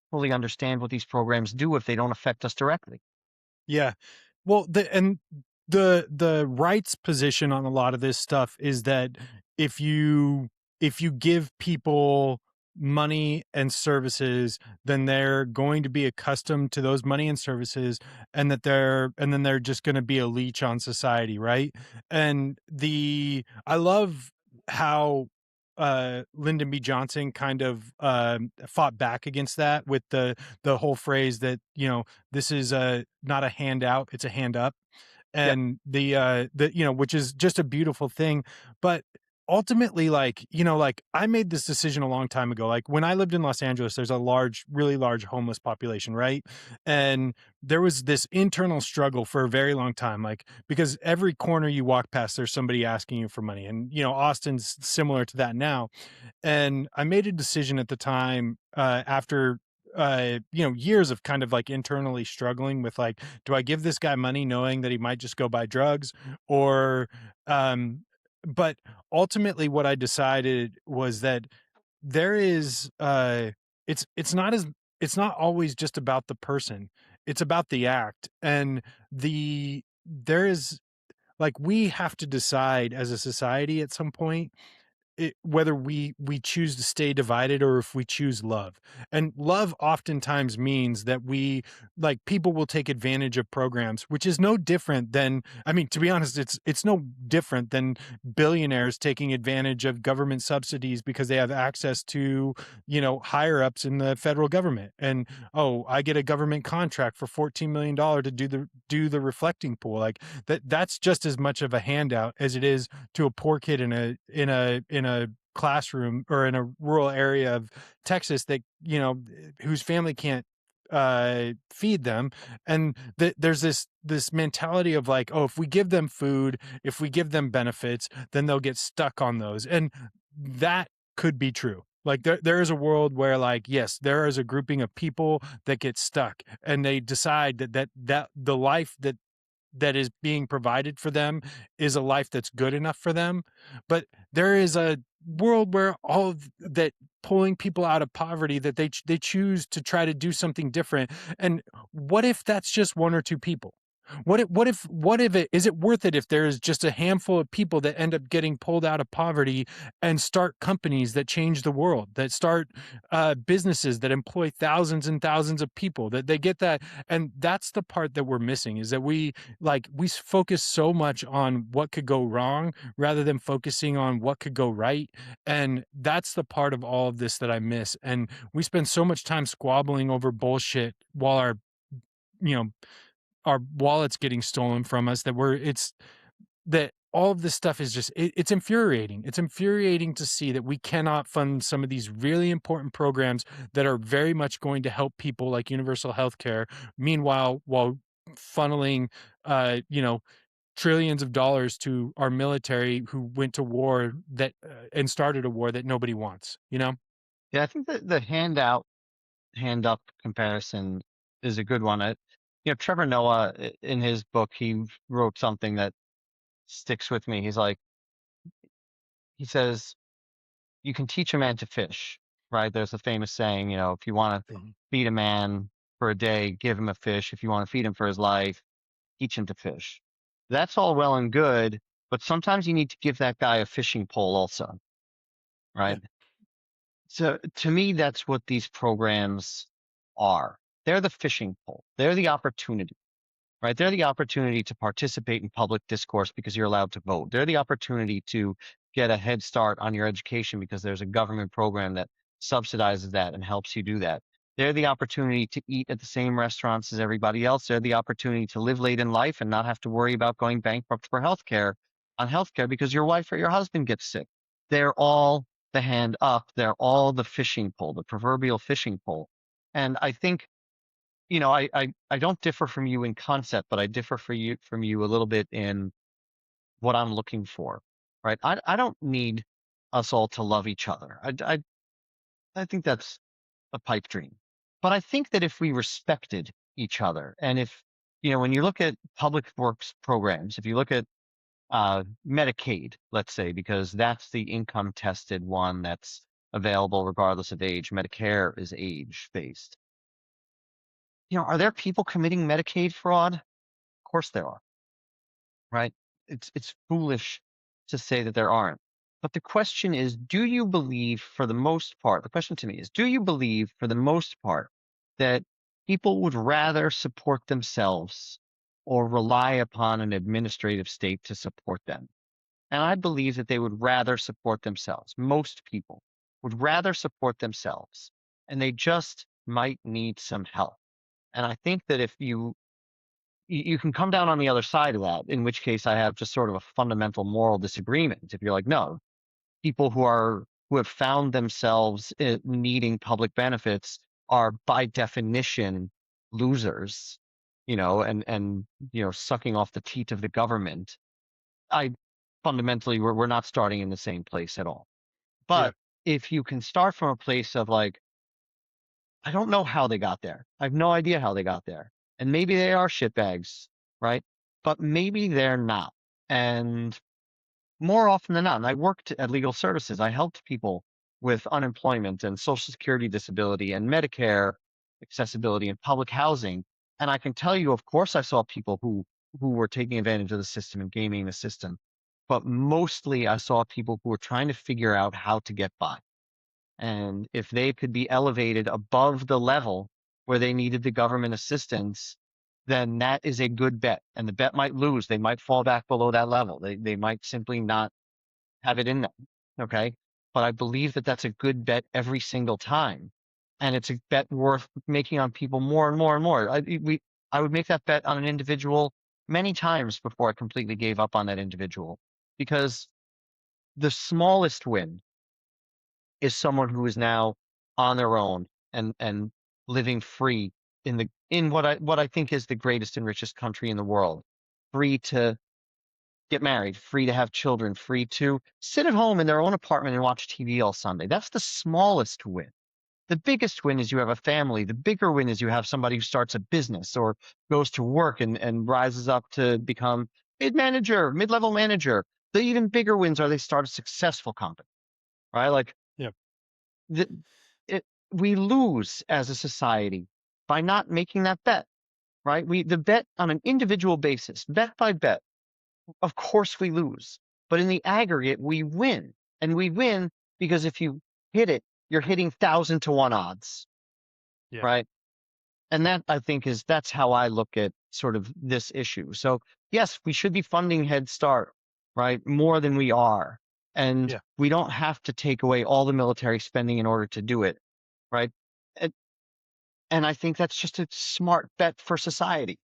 fully understand what these programs do if they don't affect us directly. Yeah. Well, the right's position on a lot of this stuff is that if you give people money and services, then they're going to be accustomed to those money and services, and then they're just going to be a leech on society, right? And I love how Lyndon B. Johnson kind of fought back against that with the whole phrase that, this is not a handout, it's a hand up. Yep. And which is just a beautiful thing. But ultimately, like I made this decision a long time ago. Like when I lived in Los Angeles, there's a really large homeless population, right? And there was this internal struggle for a very long time, like because every corner you walk past, there's somebody asking you for money. And Austin's similar to that now. And I made a decision at the time, after years of kind of like internally struggling with, like, do I give this guy money knowing that he might just go buy drugs, or but ultimately what I decided was that there is it's not always just about the person, it's about the act. And there is, like, we have to decide as a society at some point, whether we choose to stay divided or if we choose love. And love oftentimes means that people will take advantage of programs, which is no different than, I mean, to be honest, it's no different than billionaires taking advantage of government subsidies because they have access to, higher ups in the federal government. And, oh, I get a government contract for $14 million to do the reflecting pool. Like that's just as much of a handout as it is to a poor kid in a classroom or in a rural area of Texas that, whose family can't feed them. And there's this mentality of like, oh, if we give them food, if we give them benefits, then they'll get stuck on those. And that could be true. Like there is a world where, like, yes, there is a grouping of people that get stuck and they decide that the life that is being provided for them is a life that's good enough for them. But there is a world where all of that, pulling people out of poverty, that they choose to try to do something different. And what if that's just one or two people? What if it is it worth it if there is just a handful of people that end up getting pulled out of poverty and start companies that change the world, that start businesses that employ thousands and thousands of people, that they get that? And that's the part that we're missing, is that we focus so much on what could go wrong rather than focusing on what could go right. And that's the part of all of this that I miss. And we spend so much time squabbling over bullshit while you know our wallet's getting stolen from us, that all of this stuff is just it's infuriating. It's infuriating to see that we cannot fund some of these really important programs that are very much going to help people, like universal health care, meanwhile while funneling trillions of dollars to our military who went to war that and started a war that nobody wants, you know? Yeah, I think that the handout, hand up comparison is a good one. Trevor Noah, in his book, he wrote something that sticks with me. He says, you can teach a man to fish, right? There's a famous saying, if you want to Mhm. feed a man for a day, give him a fish. If you want to feed him for his life, teach him to fish. That's all well and good, but sometimes you need to give that guy a fishing pole also, Yeah. right? So to me, that's what these programs are. They're the fishing pole. They're the opportunity, right? They're the opportunity to participate in public discourse because you're allowed to vote. They're the opportunity to get a head start on your education because there's a government program that subsidizes that and helps you do that. They're the opportunity to eat at the same restaurants as everybody else. They're the opportunity to live late in life and not have to worry about going bankrupt for healthcare because your wife or your husband gets sick. They're all the hand up. They're all the fishing pole, the proverbial fishing pole. And I think I don't differ from you in concept, but I differ from you a little bit in what I'm looking for, right? I don't need us all to love each other. I think that's a pipe dream. But I think that if we respected each other and if, when you look at public works programs, if you look at Medicaid, let's say, because that's the income tested one that's available regardless of age. Medicare is age based. Are there people committing Medicaid fraud? Of course there are, right? It's foolish to say that there aren't. But the question is, do you believe for the most part, the question to me is, do you believe for the most part that people would rather support themselves or rely upon an administrative state to support them? And I believe that they would rather support themselves. Most people would rather support themselves, and they just might need some help. And I think that if you can come down on the other side of that, in which case I have just sort of a fundamental moral disagreement. If you're like, no, people who have found themselves needing public benefits are by definition losers, and sucking off the teat of the government. I fundamentally we're not starting in the same place at all. Yeah. But if you can start from a place of like, I don't know how they got there. I have no idea how they got there. And maybe they are shitbags, right? But maybe they're not. And more often than not, and I worked at legal services, I helped people with unemployment and social security disability and Medicare accessibility and public housing. And I can tell you, of course, I saw people who were taking advantage of the system and gaming the system. But mostly I saw people who were trying to figure out how to get by. And if they could be elevated above the level where they needed the government assistance, then that is a good bet. And the bet might lose. They might fall back below that level. They might simply not have it in them. Okay. But I believe that that's a good bet every single time. And it's a bet worth making on people more and more and more. I would make that bet on an individual many times before I completely gave up on that individual because the smallest win is someone who is now on their own and living free in what I think is the greatest and richest country in the world, free to get married, free to have children, free to sit at home in their own apartment and watch TV all Sunday. That's the smallest win. The biggest win is you have a family. The bigger win is you have somebody who starts a business or goes to work and rises up to become mid-manager, mid-level manager. The even bigger wins are they start a successful company, right? Like Yeah. the, we lose as a society by not making that bet, right? The bet on an individual basis, bet by bet, of course we lose, but in the aggregate we win, and we win because if you hit it, you're hitting 1,000 to 1 odds, Yeah. right? And that I think that's how I look at sort of this issue. So yes, we should be funding Head Start, right? More than we are. And Yeah. we don't have to take away all the military spending in order to do it, right? And I think that's just a smart bet for society.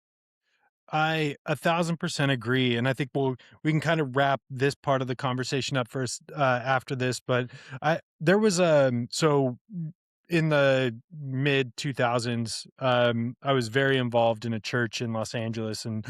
I 1,000% agree, and I think we can kind of wrap this part of the conversation up first after this. But there was so in the mid 2000s, I was very involved in a church in Los Angeles, and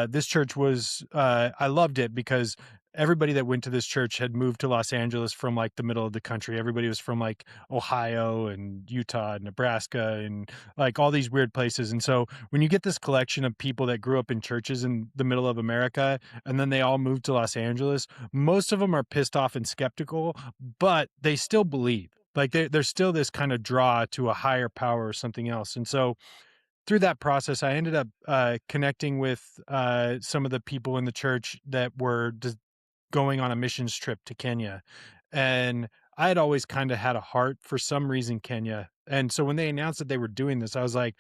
this church was I loved it because everybody that went to this church had moved to Los Angeles from like the middle of the country. Everybody was from like Ohio and Utah, and Nebraska, and like all these weird places. And so when you get this collection of people that grew up in churches in the middle of America and then they all moved to Los Angeles, most of them are pissed off and skeptical, but they still believe. Like there's still this kind of draw to a higher power or something else. And so through that process, I ended up connecting with some of the people in the church that were going on a missions trip to Kenya. And I had always kind of had a heart for some reason, Kenya. And so when they announced that they were doing this, I was like,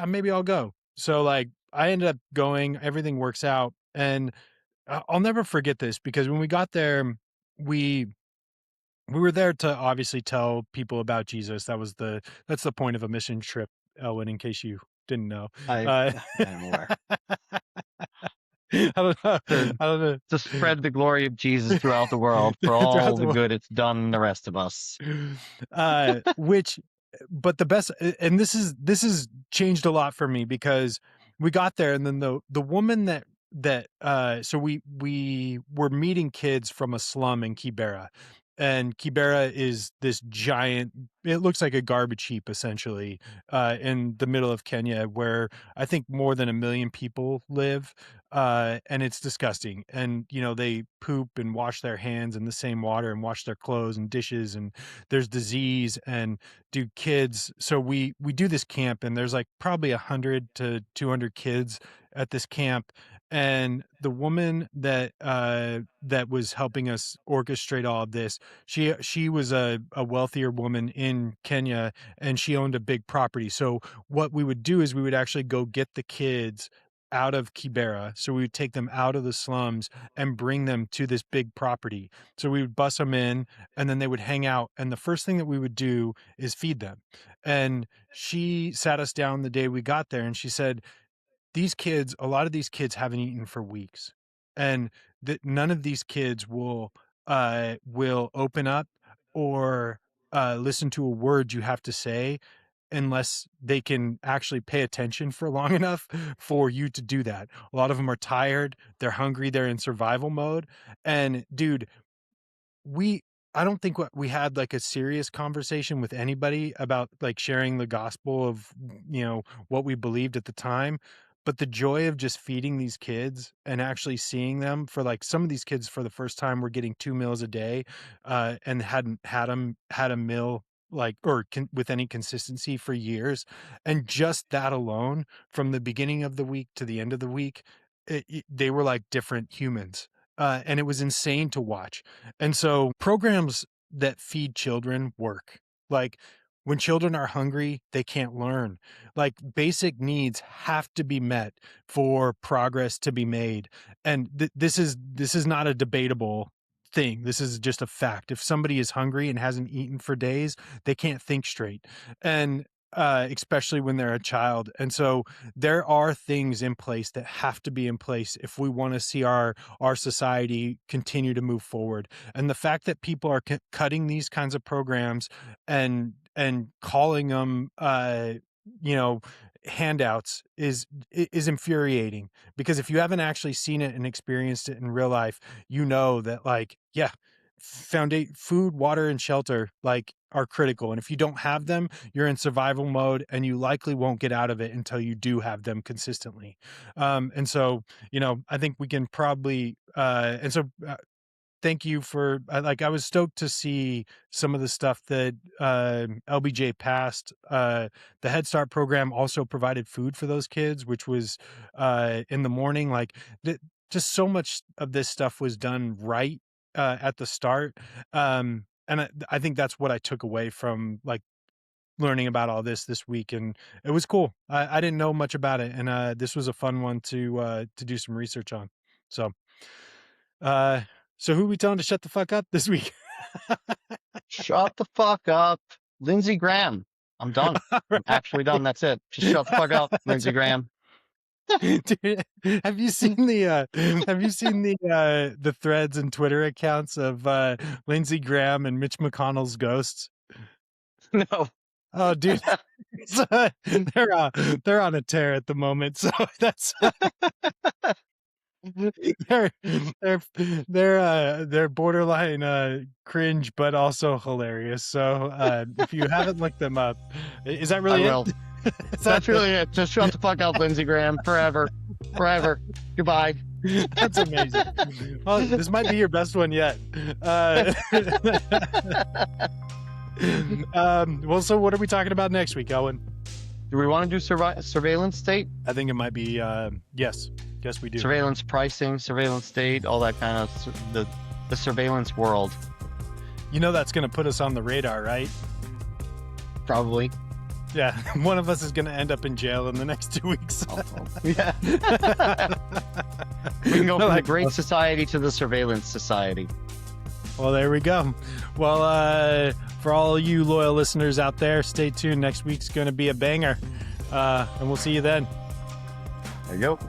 maybe I'll go. So like I ended up going, everything works out. And I'll never forget this because when we got there, we we were there to obviously tell people about Jesus. That's the point of a mission trip, Elwin, in case you didn't know. I Uh, I'm aware. I don't know. To I don't know. to spread the glory of Jesus throughout the world for Throughout all the the world. good it's done the rest of us. Which but the best and this is changed a lot for me because we got there and then the woman that so we were meeting kids from a slum in Kibera. And Kibera is this giant, it looks like a garbage heap essentially, in the middle of Kenya where I think more than 1 million people live. And it's disgusting. And, you know, they poop and wash their hands in the same water and wash their clothes and dishes, and there's disease and kids. So we do this camp and there's like probably 100 to 200 kids at this camp. And the woman that was helping us orchestrate all of this, she was a wealthier woman in Kenya, and she owned a big property. So what we would do is we would actually go get the kids out of Kibera. So we would take them out of the slums and bring them to this big property. So we would bus them in and then they would hang out. And the first thing that we would do is feed them. And she sat us down the day we got there and she said, a lot of these kids haven't eaten for weeks, and that none of these kids will open up or listen to a word you have to say unless they can actually pay attention for long enough for you to do that. A lot of them are tired, they're hungry, they're in survival mode. And dude, we I don't think we had like a serious conversation with anybody about like sharing the gospel of, you know, what we believed at the time. But the joy of just feeding these kids and actually seeing them, for like some of these kids for the first time were getting 2 meals a day, and hadn't had a meal like with any consistency for years. And just that alone, from the beginning of the week to the end of the week, they were like different humans. And it was insane to watch. And so programs that feed children work. Like when children are hungry, they can't learn. Like basic needs have to be met for progress to be made. And this is not a debatable thing. This is just a fact. If somebody is hungry and hasn't eaten for days, they can't think straight. And especially when they're a child. And so there are things in place that have to be in place if we want to see our society continue to move forward. And the fact that people are cutting these kinds of programs and calling them you know, handouts is infuriating, because if you haven't actually seen it and experienced it in real life, you know that like, yeah, food, water, and shelter like are critical. And if you don't have them, you're in survival mode and you likely won't get out of it until you do have them consistently. And so, you know, I think we can probably thank you for like, I was stoked to see some of the stuff that LBJ passed. The Head Start program also provided food for those kids, which was in the morning. Like just so much of this stuff was done right at the start. And I think that's what I took away from like learning about all this week, and it was cool. I didn't know much about it, and this was a fun one to do some research on. So uh so who are we telling to shut the fuck up this week? Shut the fuck up, Lindsey Graham. I'm done. All I'm actually done. right. That's it. Just shut the fuck up, Lindsey Graham. Dude, have you seen the threads and Twitter accounts of Lindsey Graham and Mitch McConnell's ghosts? No. Oh, dude, they're on a tear at the moment. So that's they're borderline cringe, but also hilarious. So if you haven't looked them up, is that really I will. That's really it. Just shut the fuck up, Lindsey Graham, forever. Goodbye. That's amazing. Well, this might be your best one yet. Well, so what are we talking about next week, Owen? Do we want to do surveillance state? I think it might be yes we do. Surveillance pricing, surveillance state, all that kind of the surveillance world. You know that's going to put us on the radar, right? Probably. Yeah, one of us is going to end up in jail in the next 2 weeks. Yeah. We can go from the Great Society to the Surveillance Society. Well, there we go. Well, for all you loyal listeners out there, stay tuned. Next week's going to be a banger. And we'll see you then. There you go.